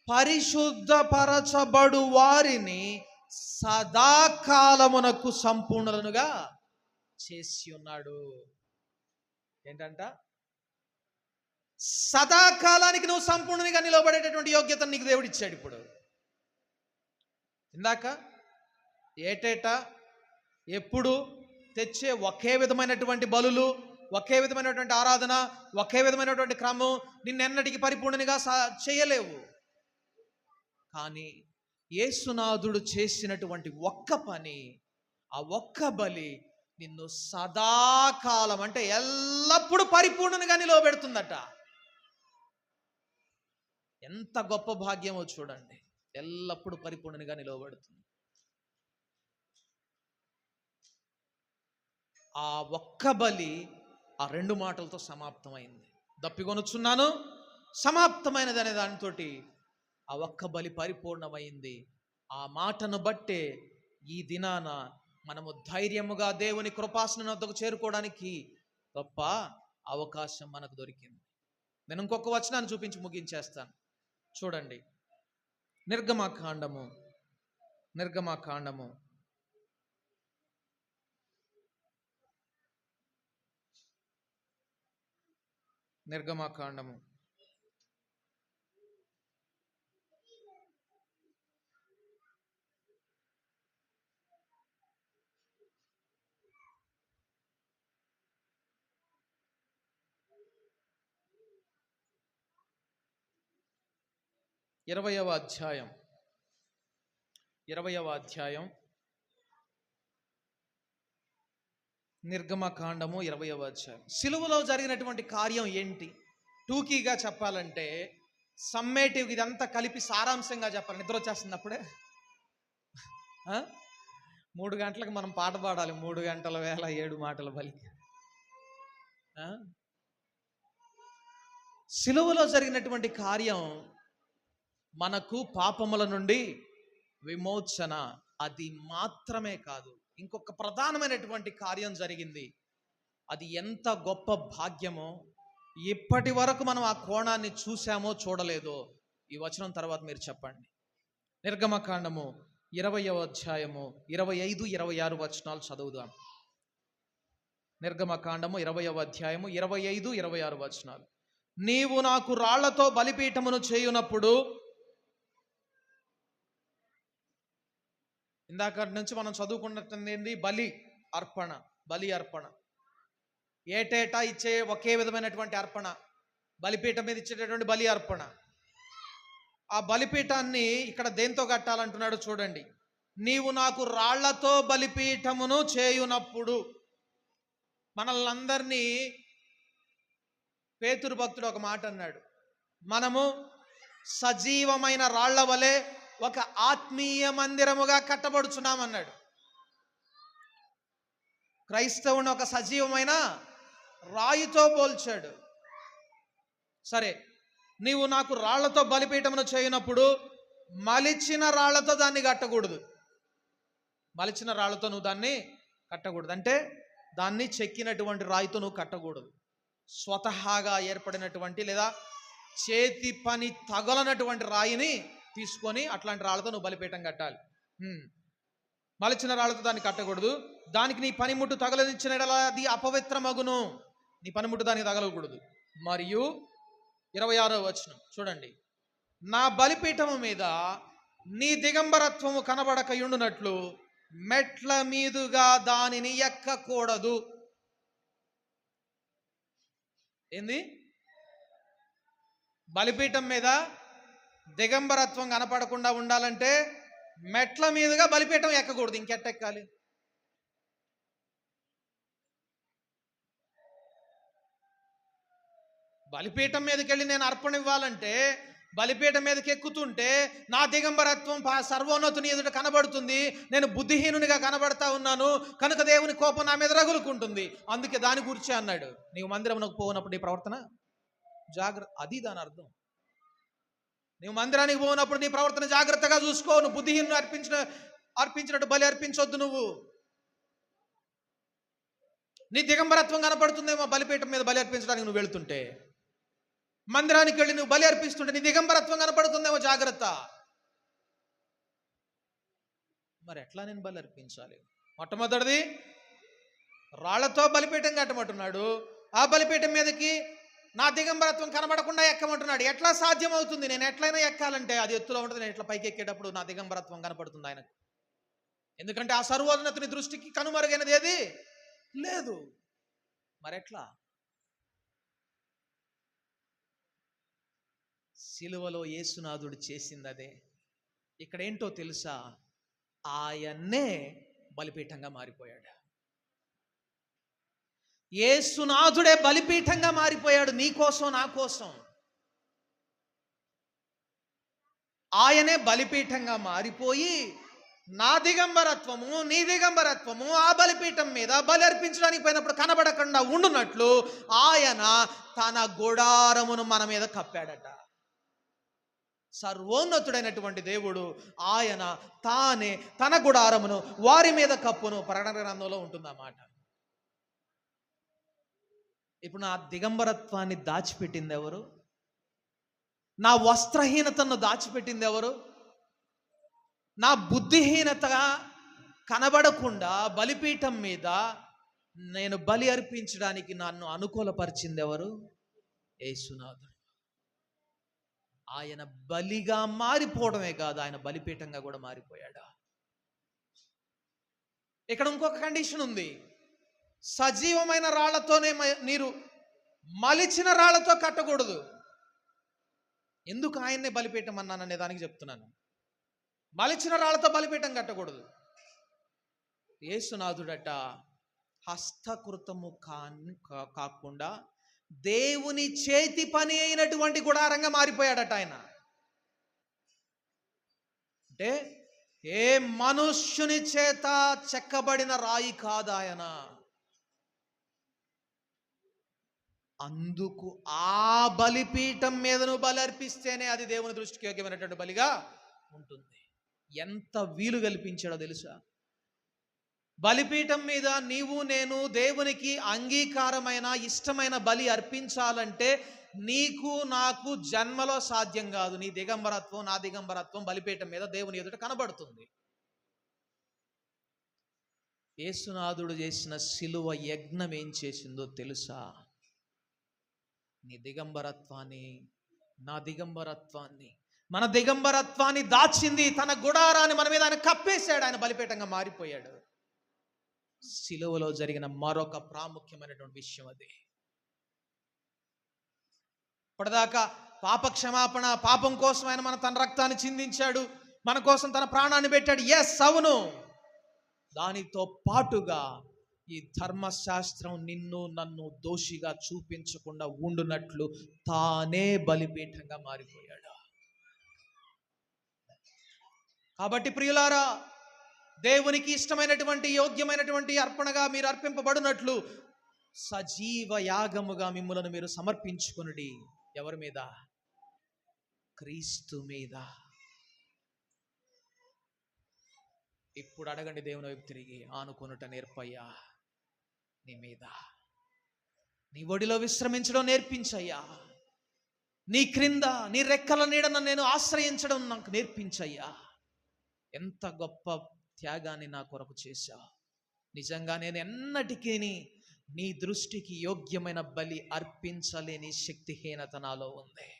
పరిశుద్ధపరచబడు వారిని సదాకాలమునకు సంపూర్ణులుగా చేసి ఉన్నాడు. ఏంటంట? సదాకాలానికి నువ్వు సంపూర్ణునిగా నిలబడేటటువంటి యోగ్యతను నీకు దేవుడు ఇచ్చాడు. ఇప్పుడు ఇందాక ఏటేటా ఎప్పుడు తెచ్చే ఒకే విధమైనటువంటి బలులు, ఒకే విధమైనటువంటి ఆరాధన, ఒకే విధమైనటువంటి క్రమం నిన్నెన్నటికి పరిపూర్ణనిగా చేయలేవు. కానీ యేసునాథుడు చేసినటువంటి ఒక్క పని, ఆ ఒక్క బలి నిన్ను సదాకాలం అంటే ఎల్లప్పుడూ పరిపూర్ణంగా నిలవబెడుతుందట. ఎంత గొప్ప భాగ్యమో చూడండి, ఎల్లప్పుడూ పరిపూర్ణంగా నిలవబడుతుంది. ఆ ఒక్క బలి ఆ 2 మాటలతో సమాప్తమైంది. దప్పికొనుచున్నాను సమాప్తమైనది అనే దానితోటి ఆ ఒక్క బలి పరిపూర్ణమైంది. ఆ మాటను బట్టే ఈ దినాన మనము ధైర్యముగా దేవుని కృపాసనం వద్దకు చేరుకోవడానికి గొప్ప అవకాశం మనకు దొరికింది. నేను ఇంకొక వచనాన్ని చూపించి ముగించేస్తాను. చూడండి, నిర్గమకాండము 20వ అధ్యాయం నిర్గమకాండము 20వ అధ్యాయం. సిలువలో జరిగినటువంటి కార్యం ఏంటి? టూకీగా చెప్పాలంటే, సమ్మేటివ్ ఇదంతా కలిపి సారాంశంగా చెప్పాలి. నిద్ర వచ్చేస్తుంది అప్పుడే. 3 గంటలకు మనం పాట పాడాలి. 3 గంటల వేళ 7 మాటల బలి. సిలువలో జరిగినటువంటి కార్యం మనకు పాపముల నుండి విమోచన. అది మాత్రమే కాదు, ఇంకొక ప్రధానమైనటువంటి కార్యం జరిగింది. అది ఎంత గొప్ప భాగ్యమో, ఇప్పటి వరకు మనం ఆ కోణాన్ని చూసామో చూడలేదో ఈ వచనం తర్వాత మీరు చెప్పండి. నిర్గమకాండము 20వ అధ్యాయము 25, 26 వచనాలు చదువుదాం. నిర్గమకాండము 20వ అధ్యాయము 25, 26 వచనాలు. నీవు నాకు రాళ్లతో బలిపీఠమును చేయునప్పుడు, ఇందాక నుంచి మనం చదువుకున్నట్టు బలి అర్పణ. ఏటేటా ఇచ్చే ఒకే విధమైనటువంటి అర్పణ, బలిపీఠం మీద ఇచ్చేటటువంటి బలి అర్పణ. ఆ బలిపీఠాన్ని ఇక్కడ దేంతో కట్టాలంటున్నాడు చూడండి. నీవు నాకు రాళ్లతో బలిపీఠమును చేయునప్పుడు. మనల్ని అందరినీ పేతురు భక్తుడు ఒక మాట అన్నాడు, మనము సజీవమైన రాళ్ల వలె ఒక ఆత్మీయ మందిరముగా కట్టబడుచున్నామన్నాడు. క్రైస్తవుని ఒక సజీవమైన రాయితో పోల్చాడు. సరే, నీవు నాకు రాళ్లతో బలిపీఠమును చేయనప్పుడు మలిచిన రాళ్లతో దాన్ని కట్టకూడదు. మలిచిన రాళ్లతో నువ్వు దాన్ని కట్టకూడదు అంటే దాన్ని చెక్కినటువంటి రాయితో నువ్వు కట్టకూడదు. స్వతహాగా ఏర్పడినటువంటి లేదా చేతి పని తగలనటువంటి రాయిని తీసుకొని అట్లాంటి రాళ్లతో నువ్వు బలిపీఠం కట్టాలి. మలిచిన రాళ్లతో దాన్ని కట్టకూడదు. దానికి నీ పనిముట్టు తగలనిచ్చిన అది అపవిత్రమగును. నీ పనిముట్టు దానికి తగలకూడదు. మరియు 26వ వచనం చూడండి. నా బలిపీఠము మీద నీ దిగంబరత్వము కనబడకయుండునట్లు మెట్ల మీదుగా దానిని ఎక్కకూడదు. ఏంది? బలిపీఠం మీద దిగంబరత్వం కనపడకుండా ఉండాలంటే మెట్ల మీదుగా బలిపీఠం ఎక్కకూడదు. ఇంకెట్టెక్కాలి? బలిపీఠం మీదకి వెళ్ళి నేను అర్పణ ఇవ్వాలంటే బలిపీఠం మీదకి ఎక్కుతుంటే నా దిగంబరత్వం సర్వోన్నతుని ఎదుట కనబడుతుంది. నేను బుద్ధిహీనునిగా కనబడతా ఉన్నాను కనుక దేవుని కోపం నా మీద రగులుకుంటుంది. అందుకే దాని గురించి అన్నాడు, నీవు మందిరమునకు పోనప్పుడు నీ ప్రవర్తన జాగ్రత్త. అది దాని అర్థం. నీవు మందిరానికి పోనప్పుడు నీ ప్రవర్తన జాగ్రత్తగా చూసుకో. నువ్వు బుద్ధిహీనుని అర్పించినట్టు బలి అర్పించొద్దు. నువ్వు నీ దిగంబరత్వం కనపడుతుందేమో బలిపీఠం మీద బలి అర్పించడానికి నువ్వు వెళుతుంటే. మందిరానికి వెళ్ళి నువ్వు బలి అర్పిస్తుంటే నీ దిగంబరత్వం కనపడుతుందేమో జాగ్రత్త. మరి ఎట్లా నేను బలి అర్పించాలి? మొట్టమొదటిది రాళ్లతో బలిపీఠం కట్టమంటున్నాడు. ఆ బలిపీఠం మీదకి నా దిగంబరత్వం కనబడకుండా ఎక్కమంటున్నాడు. ఎట్లా సాధ్యం అవుతుంది? నేను ఎట్లయినా ఎక్కాలంటే అది ఎత్తులో ఉంటుంది. నేను ఎట్లా పైకి ఎక్కేటప్పుడు నా దిగంబరత్వం కనపడుతుంది ఆయనకు. ఎందుకంటే ఆ సర్వోన్నతుని దృష్టికి కనుమరుగైనది ఏది లేదు. మరెట్లా? సిలువలో యేసునాథుడు చేసింది అదే. ఇక్కడ ఏంటో తెలుసా? ఆయన్నే బలిపీఠంగా మారిపోయాడు. యేసునాథుడే బలిపీఠంగా మారిపోయాడు నీ కోసం, నా కోసం. ఆయనే బలిపీఠంగా మారిపోయి నా దిగంబరత్వము నీ దిగంబరత్వము ఆ బలిపీఠం మీద బలి అర్పించడానికి పోయినప్పుడు కనబడకుండా ఉండునట్లు ఆయన తన గుడారమును మన మీద కప్పాడట. సర్వోన్నతుడైనటువంటి దేవుడు ఆయన తానే తన గుడారమును వారి మీద కప్పును. ప్రకటన గ్రంథంలో ఉంటుందన్నమాట. ఇప్పుడు నా దిగంబరత్వాన్ని దాచిపెట్టింది ఎవరు? నా వస్త్రహీనతను దాచిపెట్టింది ఎవరు? నా బుద్ధిహీనతగా కనబడకుండా బలిపీఠం మీద నేను బలి అర్పించడానికి నన్ను అనుకూలపరిచింది ఎవరు? యేసునాథుడు. ఆయన బలిగా మారిపోవడమే కాదు, ఆయన బలిపీఠంగా కూడా మారిపోయాడు. ఇక్కడ ఇంకొక కండిషన్ ఉంది. సజీవమైన రాళ్లతోనే నీరు మలిచిన రాళ్లతో కట్టకూడదు. ఎందుకు ఆయన్నే బలిపీఠం అన్నాననే దానికి చెప్తున్నాను. మలిచిన రాళ్లతో బలిపీఠం కట్టకూడదు. యేసునాథుడట హస్తకృతము కాకుండా దేవుని చేతి పని అయినటువంటి గుడారంగా మారిపోయాడట ఆయన. అంటే ఏ మనుష్యుని చేత చెక్కబడిన రాయి కాదు ఆయన. అందుకు ఆ బలిపీఠం మీద నువ్వు బలి అర్పిస్తేనే అది దేవుని దృష్టికి యోగ్యమైనటువంటి బలిగా ఉంటుంది. ఎంత వీలు కల్పించాడో తెలుసా? బలిపీఠం మీద నీవు నేను దేవునికి అంగీకారమైన ఇష్టమైన బలి అర్పించాలంటే నీకు నాకు జన్మలో సాధ్యం కాదు. నీ దిగంబరత్వం నా దిగంబరత్వం బలిపీఠం మీద దేవుని ఎదుట కనబడుతుంది. యేసునాథుడు చేసిన శిలువ యజ్ఞం ఏం చేసిందో తెలుసా? నీ దిగంబరత్వాన్ని, నా దిగంబరత్వాన్ని, మన దిగంబరత్వాన్ని దాచింది. తన గుడారాన్ని మన మీద ఆయన కప్పేశాడు. ఆయన బలిపీఠంగా మారిపోయాడు. శిలువలో జరిగిన మరొక ప్రాముఖ్యమైనటువంటి విషయం అది. ఇప్పటిదాకా పాప క్షమాపణ, పాపం కోసం ఆయన తన రక్తాన్ని చిందించాడు, మన కోసం తన ప్రాణాన్ని పెట్టాడు. ఎస్, అవును. దానితో పాటుగా ఈ ధర్మశాస్త్రం నిన్ను నన్ను దోషిగా చూపించకుండా ఉండునట్లు తానే బలిపీఠంగా మారిపోయాడు. కాబట్టి ప్రియులారా, దేవునికి ఇష్టమైనటువంటి యోగ్యమైనటువంటి అర్పణగా మీరు అర్పింపబడినట్లు సజీవ యాగముగా మిమ్ములను మీరు సమర్పించుకొనుడి. ఎవరి మీద? క్రీస్తు మీద. ఇప్పుడు అడగండి దేవుని వైపు తిరిగి, ఆనుకొనుట నేర్పయ్యా నీ మీద. నీ ఒడిలో విశ్రమించడం నేర్పించయ్యా. నీ క్రింద నీ రెక్కల నీడన నేను ఆశ్రయించడం నాకు నేర్పించయ్యా. ఎంత గొప్ప త్యాగాన్ని నా కొరకు చేశావు. నిజంగా నేను ఎన్నటికీ నీ దృష్టికి యోగ్యమైన బలి అర్పించలేని శక్తిహీనత నాలో ఉంది.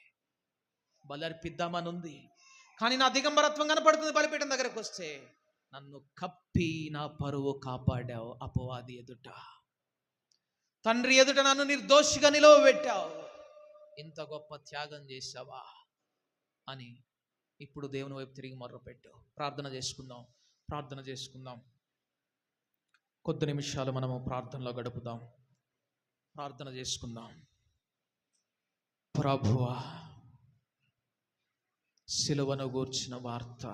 బలి అర్పిద్దామని ఉంది, కానీ నా దిగంబరత్వం కనపడుతుంది. బలిపీఠం దగ్గరకు వస్తే నన్ను కప్పి నా పరువు కాపాడావు. అపవాది ఎదుట, తండ్రి ఎదుట నన్ను నిర్దోషిగా నిలవబెట్టావు. ఇంత గొప్ప త్యాగం చేశావా అని ఇప్పుడు దేవుని వైపు తిరిగి మొర్రపెట్టు. ప్రార్థన చేసుకుందాం. కొద్ది నిమిషాలు మనము ప్రార్థనలో గడుపుదాం. ప్రార్థన చేసుకుందాం. ప్రభువా, సిలువను గూర్చిన వార్త,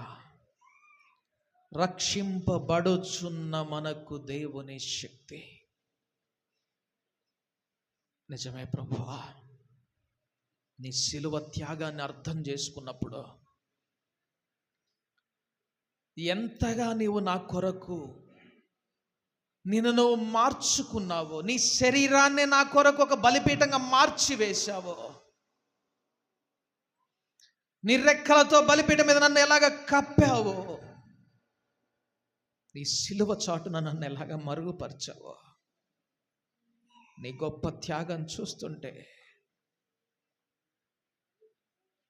రక్షింపబడుచున్న మనకు దేవుని శక్తి నిజమే ప్రభువా. నీ సిలువ త్యాగాన్ని అర్థం చేసుకున్నప్పుడు ఎంతగా నీవు నా కొరకు నువ్వు మార్చుకున్నావు. నీ శరీరాన్ని నా కొరకు ఒక బలిపీఠంగా మార్చి వేశావు. నీ రెక్కలతో బలిపీఠం మీద నన్ను ఎలాగ కప్పావు. నీ సిలువ చాటున నన్ను ఎలాగ మరుగుపరిచావు. నీ గొప్ప త్యాగం చూస్తుంటే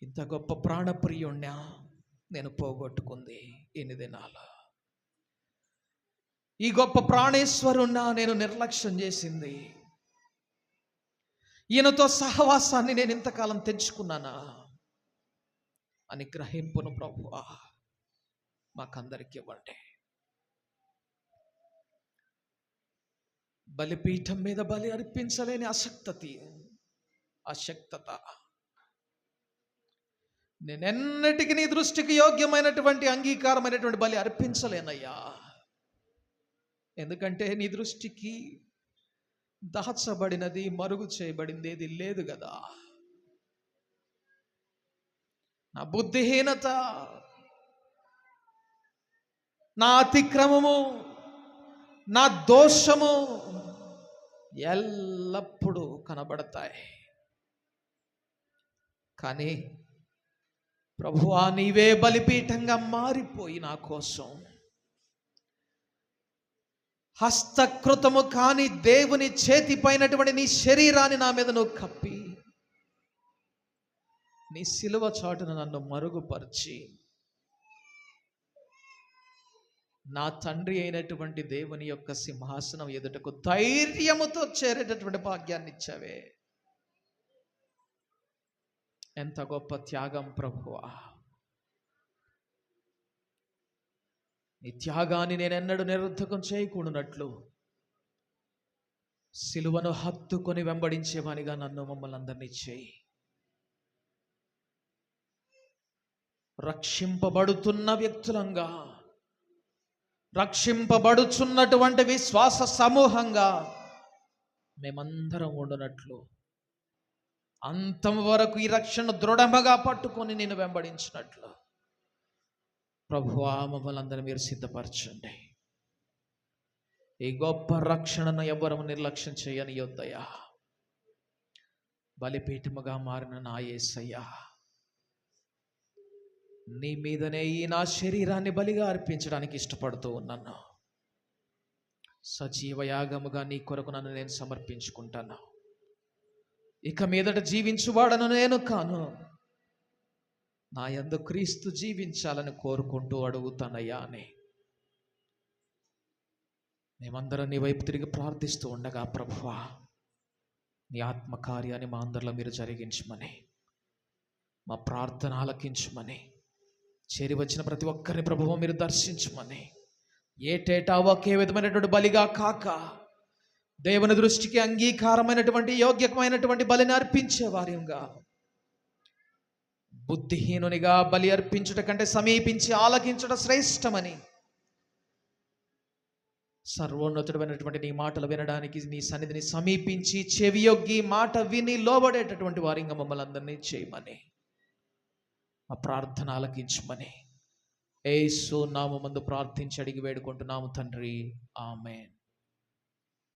ఇంత గొప్ప ప్రాణప్రియుణ్ణా నేను పోగొట్టుకుంది ఎన్ని దినాలు. ఈ గొప్ప ప్రాణేశ్వరుణ్ణా నేను నిర్లక్ష్యం చేసింది. ఈయనతో సహవాసాన్ని నేను ఇంతకాలం తెంచుకున్నానా అని గ్రహింపును ప్రభువా మాకందరికి ఇవ్వండి. బలిపీఠం మీద బలి అర్పించలేని అశక్తత నేనెన్నటికీ నీ దృష్టికి యోగ్యమైనటువంటి అంగీకారమైనటువంటి బలి అర్పించలేనయ్యా. ఎందుకంటే నీ దృష్టికి దాచబడినది, మరుగు చేయబడింది ఏది లేదు కదా. నా బుద్ధిహీనత, నా అతిక్రమము, నా దోషము ఎల్లప్పుడూ కనబడతాయి. కానీ ప్రభువా, నీవే బలిపీఠంగా మారిపోయి నా కోసం హస్తకృతము కాని దేవుని చేతిపైనటువంటి నీ శరీరాన్ని నా మీద నువ్వు కప్పి నీ సిలువ చాటున నన్ను మరుగుపరిచి నా తండ్రి అయినటువంటి దేవుని యొక్క సింహాసనం ఎదుటకు ధైర్యముతో చేరేటటువంటి భాగ్యాన్ని ఇచ్చావే. ఎంత గొప్ప త్యాగం ప్రభువా. నీ త్యాగాన్ని నేను ఎన్నడూ నిరర్థకం చేయకూడనట్లు సిలువను హత్తుకొని వెంబడించేవానిగా నన్ను మమ్మల్ని అందరినీ చేయి. రక్షింపబడుతున్న వ్యక్తులంగా, రక్షింపబడుచున్నటువంటి విశ్వాస సమూహంగా మేమందరం ఉండునట్లు, అంతం వరకు ఈ రక్షణ దృఢముగా పట్టుకొని నేను వెంబడించినట్లు ప్రభువా మమ్మల్ని అందరూ మీరు సిద్ధపరచండి. ఈ గొప్ప రక్షణను ఎవ్వరూ నిర్లక్ష్యం చేయని యొద్దయ్యా. బలిపీఠముగా మారిన నా యేసయ్యా, నీ మీదనే ఈ నా శరీరాన్ని బలిగా అర్పించడానికి ఇష్టపడుతూ ఉన్నాను. సజీవయాగముగా నీ కొరకు నన్ను నేను సమర్పించుకుంటాను. ఇక మీదట జీవించువాడను నేను కాను, నా యందు క్రీస్తు జీవించాలని కోరుకుంటూ అడుగుతానయ్యా అని మేమందరం నీ వైపు తిరిగి ప్రార్థిస్తూ ఉండగా, ప్రభువా నీ ఆత్మకార్యాన్ని మా అందరిలో మీరు జరిగించమని, మా ప్రార్థన ఆలకించమని, చేరి వచ్చిన ప్రతి ఒక్కరిని ప్రభువా మీరు దర్శించమని, ఏటేటా ఒకే విధమైనటువంటి బలిగా కాక దేవుని దృష్టికి అంగీకారమైనటువంటి యోగ్యమైనటువంటి బలిని అర్పించే వారిగా, బుద్ధిహీనునిగా బలి అర్పించుట కంటే సమీపించి ఆలకించుట శ్రేష్టమని, సర్వోన్నతుడమైనటువంటి నీ మాటలు వినడానికి నీ సన్నిధిని సమీపించి చెవియొగ్గి మాట విని లోబడేటటువంటి వారిగా మమ్మల్ని అందరినీ చేయమని, ఆ ప్రార్థన ఆలకించమని యేసు నామమునందు ప్రార్థించి అడిగి వేడుకుంటున్నాము తండ్రి, ఆమేన్.